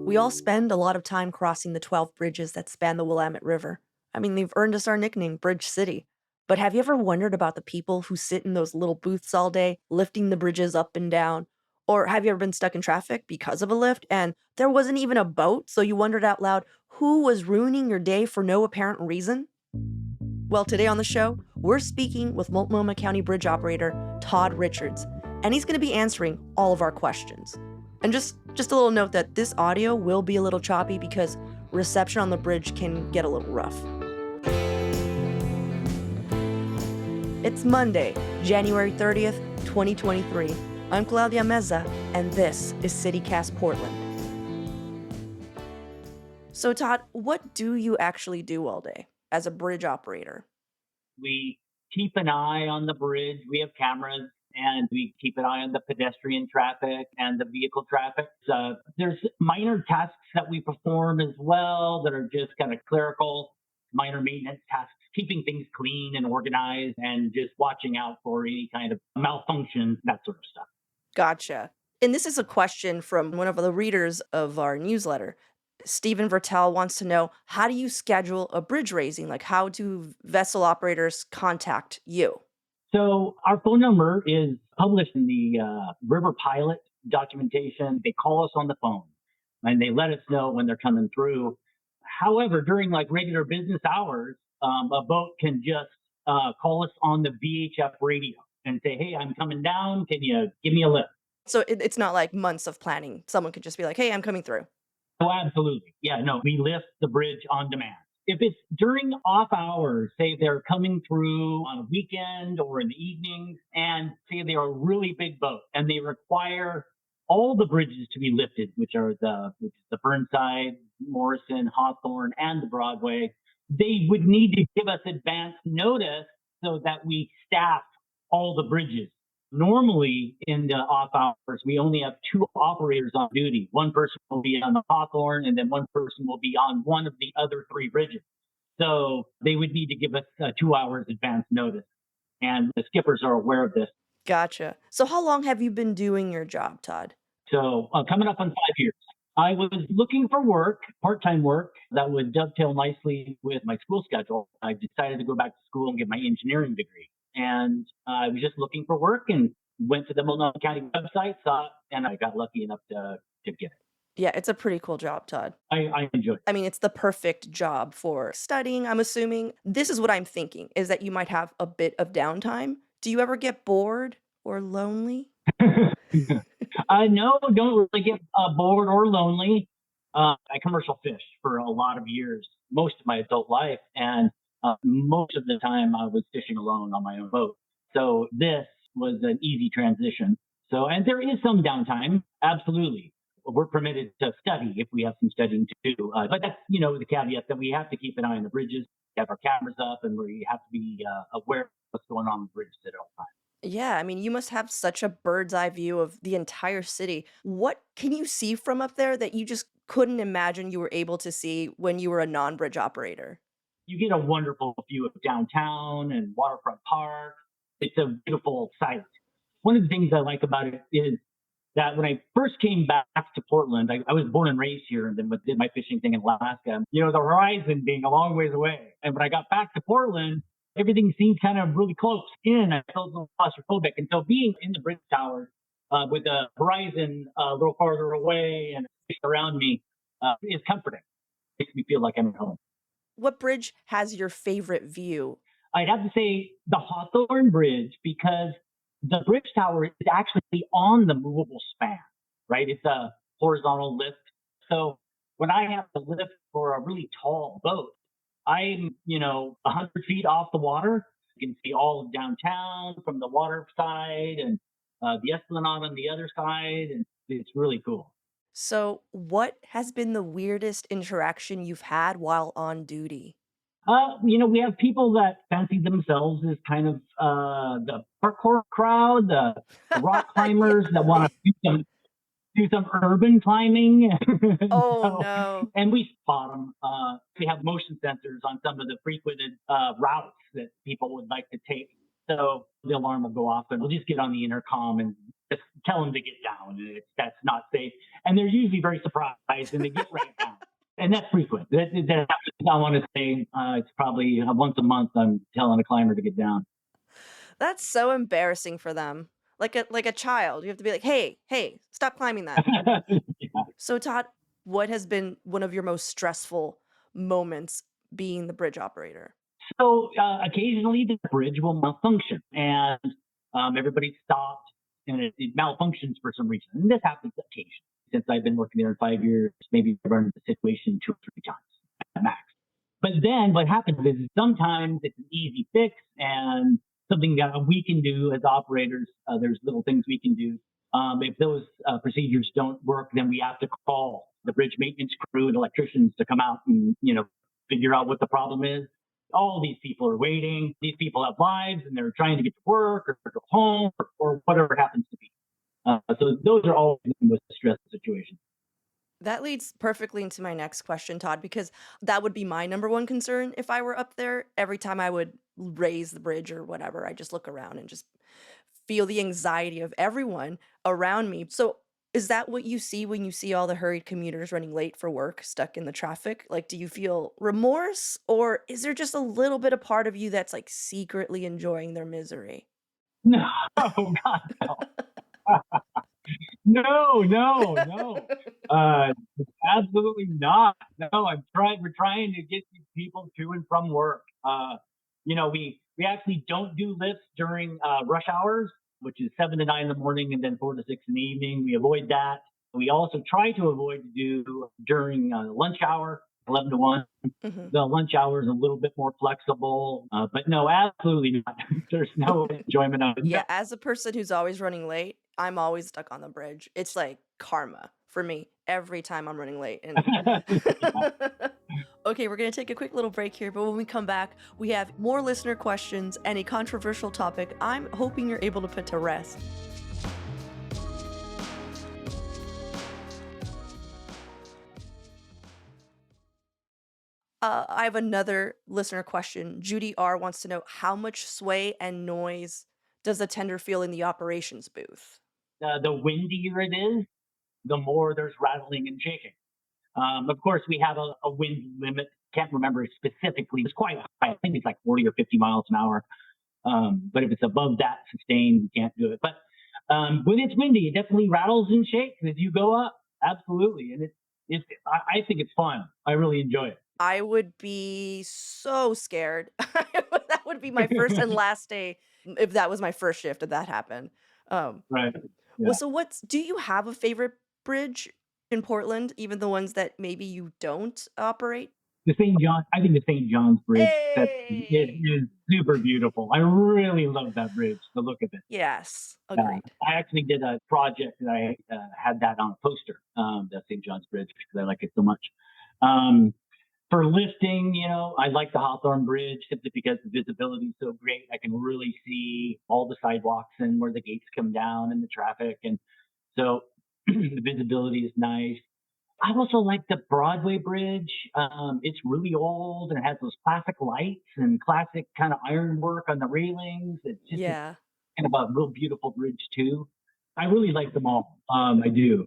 We all spend a lot of time crossing the 12 bridges that span the Willamette River. I mean, they've earned us our nickname, Bridge City. But have you ever wondered about the people who sit in those little booths all day, lifting the bridges up and down? Or have you ever been stuck in traffic because of a lift and there wasn't even a boat, so you wondered out loud who was ruining your day for no apparent reason? Well, today on the show, we're speaking with Multnomah County Bridge operator Todd Richards, and he's going to be answering all of our questions. And just a little note that this audio will be a little choppy because reception on the bridge can get a little rough. It's Monday, January 30th, 2023. I'm Claudia Meza, and this is CityCast Portland. So Todd, what do you actually do all day as a bridge operator? We keep an eye on the bridge. We have cameras and we keep an eye on the pedestrian traffic and the vehicle traffic. There's minor tasks that we perform as well that are just kind of clerical, minor maintenance tasks, keeping things clean and organized and just watching out for any kind of malfunction, that sort of stuff. Gotcha. And this is a question from one of the readers of our newsletter. Stephen Vertel wants to know, how do you schedule a bridge raising? Like, how do vessel operators contact you? So our phone number is published in the River Pilot documentation. They call us on the phone and they let us know when they're coming through. However, during like regular business hours, a boat can just call us on the VHF radio and say, hey, I'm coming down. Can you give me a lift? So it's not like months of planning. Someone could just be like, hey, I'm coming through. Oh, absolutely. Yeah, no, we lift the bridge on demand. If it's during off hours, say they're coming through on a weekend or in the evenings, and say they're a really big boat and they require all the bridges to be lifted, which is the Burnside, Morrison, Hawthorne, and the Broadway, they would need to give us advance notice so that we staff all the bridges. Normally, in the off hours, we only have two operators on duty. One person will be on the Hawthorne, and then one person will be on one of the other three bridges. So they would need to give us 2 hours advance notice. And the skippers are aware of this. Gotcha. So how long have you been doing your job, Todd? So coming up on 5 years. I was looking for work, part-time work, that would dovetail nicely with my school schedule. I decided to go back to school and get my engineering degree. And I was just looking for work and went to the Multnomah County website, saw it, and I got lucky enough to get it. Yeah, it's a pretty cool job, Todd. I enjoy it. I mean, it's the perfect job for studying, I'm assuming. This is what I'm thinking, is that you might have a bit of downtime. Do you ever get bored or lonely? No, don't really get bored or lonely. I commercial fish for a lot of years, most of my adult life. And most of the time I was fishing alone on my own boat. So this was an easy transition. So, and there is some downtime. Absolutely. We're permitted to study if we have some studying to do. But that's, the caveat that we have to keep an eye on the bridges, have our cameras up, and we have to be aware of what's going on the bridges at all times. Yeah, I mean, you must have such a bird's eye view of the entire city. What can you see from up there that you just couldn't imagine you were able to see when you were a non-bridge operator? You get a wonderful view of downtown and Waterfront Park. It's a beautiful sight. One of the things I like about it is that when I first came back to Portland, I was born and raised here and then did my fishing thing in Alaska, the horizon being a long ways away. And when I got back to Portland, everything seemed kind of really close in. I felt a little claustrophobic. And so being in the bridge tower with the horizon a little farther away and fish around me is comforting. It makes me feel like I'm at home. What bridge has your favorite view? I'd have to say the Hawthorne Bridge, because the bridge tower is actually on the movable span, right? It's a horizontal lift. So when I have to lift for a really tall boat, I'm, 100 feet off the water. You can see all of downtown from the water side and the Esplanade on the other side. And it's really cool. So, what has been the weirdest interaction you've had while on duty? We have people that fancy themselves as kind of the parkour crowd, the rock climbers that want to do some urban climbing. Oh, no. And we spot them. We have motion sensors on some of the frequented routes that people would like to take. So the alarm will go off and we'll just get on the intercom and just tell them to get down. That's not safe. And they're usually very surprised and they get right down. And that's frequent. I want to say it's probably once a month I'm telling a climber to get down. That's so embarrassing for them. Like a child, you have to be like, "Hey, hey, stop climbing that." Yeah. So Todd, what has been one of your most stressful moments being the bridge operator? So occasionally the bridge will malfunction and everybody stopped and it malfunctions for some reason. And this happens occasionally. Since I've been working there in 5 years, maybe I've run into the situation 2 or 3 times at max. But then what happens is sometimes it's an easy fix and something that we can do as operators. There's little things we can do. If those procedures don't work, then we have to call the bridge maintenance crew and electricians to come out and figure out what the problem is. All these people are waiting. These people have lives and they're trying to get to work or go home or whatever it happens to be. So those are all the most stressful situations. That leads perfectly into my next question, Todd, because that would be my number one concern if I were up there. Every time I would raise the bridge or whatever, I just look around and just feel the anxiety of everyone around me. So, is that what you see when you see all the hurried commuters running late for work, stuck in the traffic? Like, do you feel remorse, or is there just a little bit of part of you that's like secretly enjoying their misery? No, God, no. No, no, no. Uh, Absolutely not. No, I'm trying. We're trying to get these people to and from work. We actually don't do lifts during rush hours, which is 7 to 9 in the morning and then 4 to 6 in the evening. We avoid that. We also try to avoid to do during lunch hour, 11 to 1. Mhm. The lunch hour is a little bit more flexible, but no, absolutely not. There's no enjoyment of it. No. Yeah, as a person who's always running late, I'm always stuck on the bridge. It's like karma for me every time I'm running late. And okay, we're going to take a quick little break here, but when we come back, we have more listener questions and a controversial topic I'm hoping you're able to put to rest. I have another listener question. Judy R wants to know how much sway and noise does the tender feel in the operations booth? The windier it is, the more there's rattling and shaking. Of course, we have a wind limit. Can't remember it specifically. It's quite high. I think it's like 40 or 50 miles an hour. But if it's above that sustained, we can't do it. But when it's windy, it definitely rattles and shakes as you go up. Absolutely. And I think it's fun. I really enjoy I would be so scared. That would be my first and it. last day if that was my first shift if that happened. Um, Right. well, Yeah. so do you have a favorite bridge in Portland, even the ones that maybe you don't operate? I think the St. John's Bridge, it Hey! is super beautiful. I really love that bridge, the look of it. Yes, Yeah, agreed. I actually did a project that I had that on a poster, that St. John's Bridge, because I like it so much. Um, for lifting, I like the Hawthorne Bridge simply because the visibility is so great. I can really see all the sidewalks and where the gates come down and the traffic. And so the visibility is nice. I also like the Broadway Bridge. It's really old and it has those classic lights and classic kind of ironwork on the railings. It's just a Yeah, kind of a real beautiful bridge too. I really like them all. I do.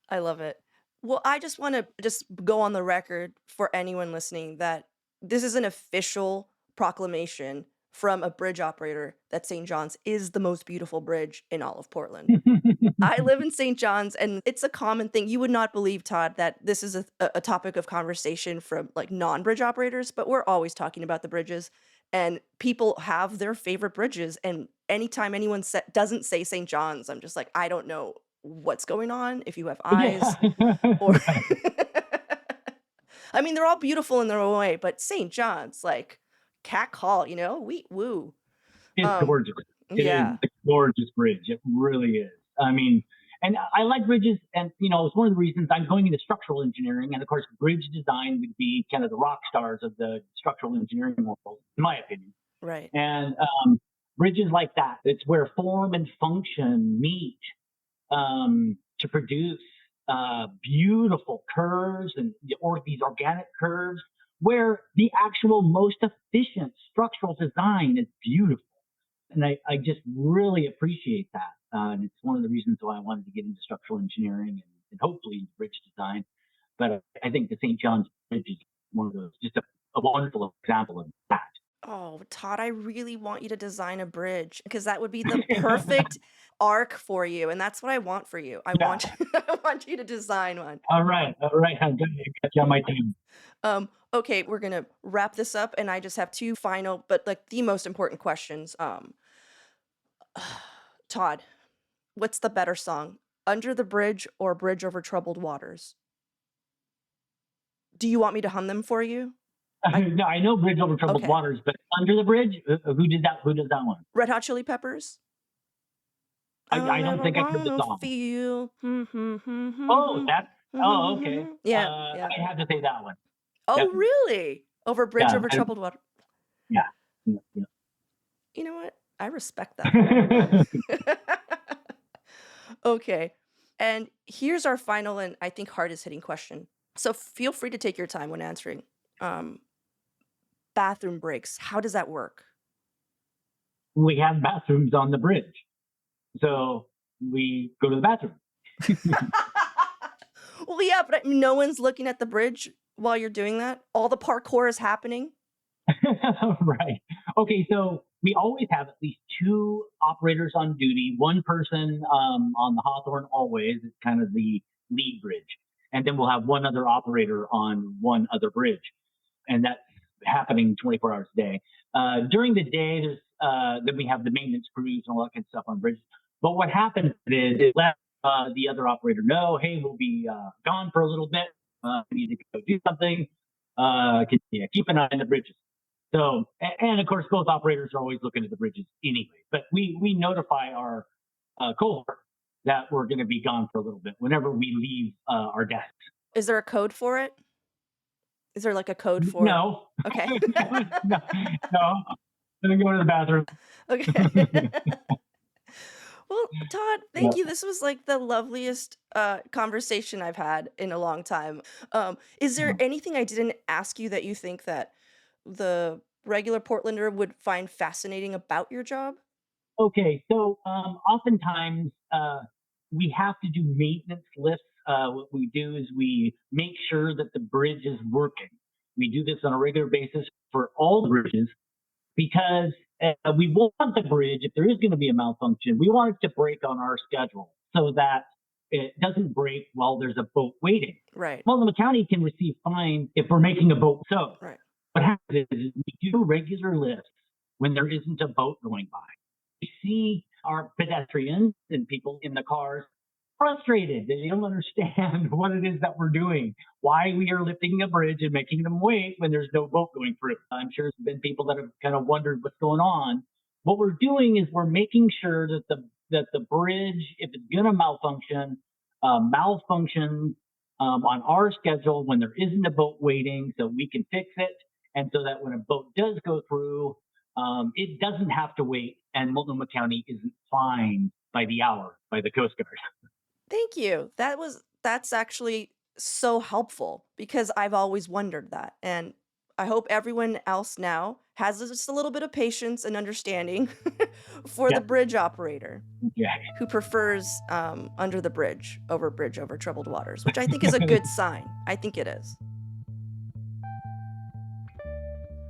I love it. Well, I just want to just go on the record for anyone listening that this is an official proclamation from a bridge operator that St. John's is the most beautiful bridge in all of Portland. I live in St. John's, and it's a common thing. You would not believe, Todd, that this is a topic of conversation from like non-bridge operators, but we're always talking about the bridges, and people have their favorite bridges. And anytime anyone doesn't say St. John's, I'm just like, I don't know what's going on. If you have Yeah, eyes, or right. I mean, they're all beautiful in their own way, but St. John's, like, cat call, we woo. It's Um, gorgeous. It is yeah, a gorgeous bridge. It really is. I mean, and I like bridges, and it's one of the reasons I'm going into structural engineering, and of course, bridge design would be kind of the rock stars of the structural engineering world, in my opinion. right. And bridges like that, it's where form and function meet to produce beautiful curves or these organic curves where the actual most efficient structural design is beautiful. And I just really appreciate that. And it's one of the reasons why I wanted to get into structural engineering and hopefully bridge design. But I think the St. John's Bridge is one of those, just a wonderful example of that. Oh, Todd, I really want you to design a bridge because that would be the perfect arc for you, and that's what I want for you. I Yeah. want I want you to design one. All right. All right. I'm going to get you on my team. Okay, we're gonna wrap this up, and I just have two final, but like the most important questions. Todd, what's the better song, "Under the Bridge" or "Bridge Over Troubled Waters"? Do you want me to hum them for you? I No, I know Bridge Over Troubled Okay. Waters, but Under the Bridge, who did that? Who does that one? Red Hot Chili Peppers? I "I'll don't never think I heard the wanna song. feel." Oh, that's, oh, okay. Yeah, yeah. I had to say that one. Oh, Yep. really? Over Bridge Yeah. Over Troubled Water. Yeah. Yeah. You know what? I respect that. Yeah. Okay. And here's our final and I think hardest hitting question. So feel free to take your time when answering. Um, Bathroom breaks. How does that work? We have bathrooms on the bridge. So we go to the bathroom. Well, yeah, but no one's looking at the bridge while you're doing that. All the parkour is happening. Right. Okay. So we always have at least two operators on duty, one person on the Hawthorne always, it's kind of the lead bridge. And then we'll have one other operator on one other bridge. And that's happening 24 hours a day. During the day, then we have the maintenance crews and all that kind of stuff on bridges. But what happens is it lets the other operator know, hey, we'll be gone for a little bit. We need to go do something. Keep an eye on the bridges. So, and of course, both operators are always looking at the bridges anyway. But we notify our cohort that we're going to be gone for a little bit whenever we leave our desks. Is there a code for it? Is there like a code for No, Okay. no, no, no. Let me go to the bathroom. Okay. Well, Todd, Yeah. thank you. This was like the loveliest conversation I've had in a long time. Is there anything I didn't ask you that you think that the regular Portlander would find fascinating about your job? Okay, so oftentimes we have to do maintenance lifts. What we do is we make sure that the bridge is working. We do this on a regular basis for all the bridges because we want the bridge, if there is going to be a malfunction, we want it to break on our schedule so that it doesn't break while there's a boat waiting. Right, Multnomah County can receive fines if we're making a boat so. right. What happens is we do regular lifts when there isn't a boat going by. We see our pedestrians and people in the cars frustrated. They don't understand what it is that we're doing, why we are lifting a bridge and making them wait when there's no boat going through. I'm sure there's been people that have kind of wondered what's going on. What we're doing is we're making sure that the bridge, if it's going to malfunction, malfunctions on our schedule when there isn't a boat waiting, so we can fix it, and so that when a boat does go through, it doesn't have to wait, and Multnomah County isn't fined by the hour by the Coast Guard. Thank you. That's actually so helpful because I've always wondered that. And I hope everyone else now has just a little bit of patience and understanding for the Yeah, bridge operator yeah. who prefers under the bridge over troubled waters, which I think is a good sign. I think it is.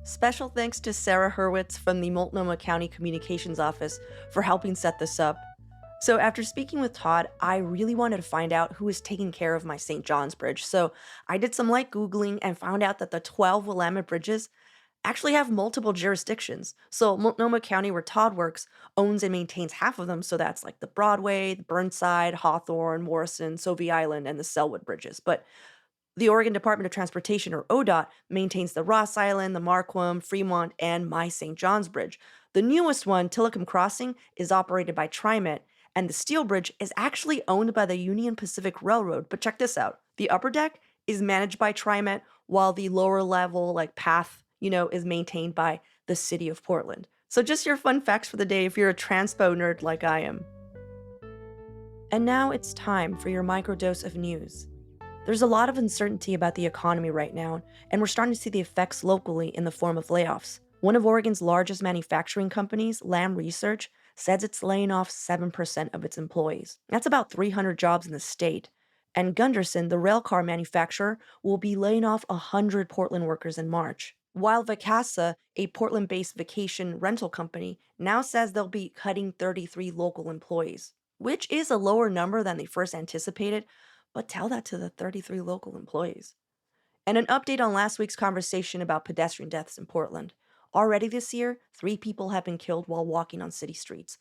Special thanks to Sarah Hurwitz from the Multnomah County Communications Office for helping set this up. So after speaking with Todd, I really wanted to find out who is taking care of my St. John's Bridge. So I did some light Googling and found out that the 12 Willamette bridges actually have multiple jurisdictions. So Multnomah County, where Todd works, owns and maintains half of them. So that's like the Broadway, the Burnside, Hawthorne, Morrison, Sauvie Island, and the Selwood bridges. But the Oregon Department of Transportation, or ODOT, maintains the Ross Island, the Marquam, Fremont, and my St. John's Bridge. The newest one, Tillicum Crossing, is operated by TriMet, and the Steel Bridge is actually owned by the Union Pacific Railroad. But check this out. The upper deck is managed by TriMet, while the lower level, like path, is maintained by the city of Portland. So just your fun facts for the day if you're a transpo nerd like I am. And now it's time for your microdose of news. There's a lot of uncertainty about the economy right now, and we're starting to see the effects locally in the form of layoffs. One of Oregon's largest manufacturing companies, Lam Research, says it's laying off 7% of its employees. That's about 300 jobs in the state. And Gunderson, the railcar manufacturer, will be laying off 100 Portland workers in March. While Vacasa, a Portland based vacation rental company, now says they'll be cutting 33 local employees, which is a lower number than they first anticipated, but tell that to the 33 local employees. And an update on last week's conversation about pedestrian deaths in Portland. Already this year, 3 people have been killed while walking on city streets.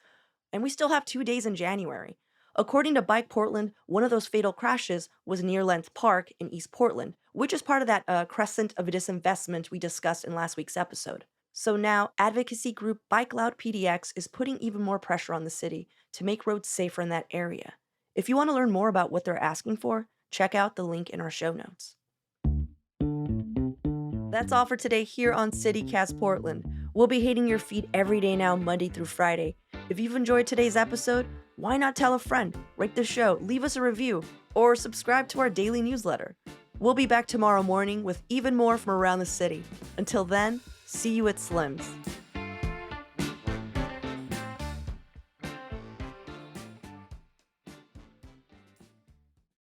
And we still have 2 days in January. According to Bike Portland, one of those fatal crashes was near Length Park in East Portland, which is part of that crescent of disinvestment we discussed in last week's episode. So now, advocacy group Bike Loud PDX is putting even more pressure on the city to make roads safer in that area. If you want to learn more about what they're asking for, check out the link in our show notes. That's all for today here on CityCast Portland. We'll be hitting your feed every day now, Monday through Friday. If you've enjoyed today's episode, why not tell a friend, rate the show, leave us a review, or subscribe to our daily newsletter. We'll be back tomorrow morning with even more from around the city. Until then, see you at Slim's.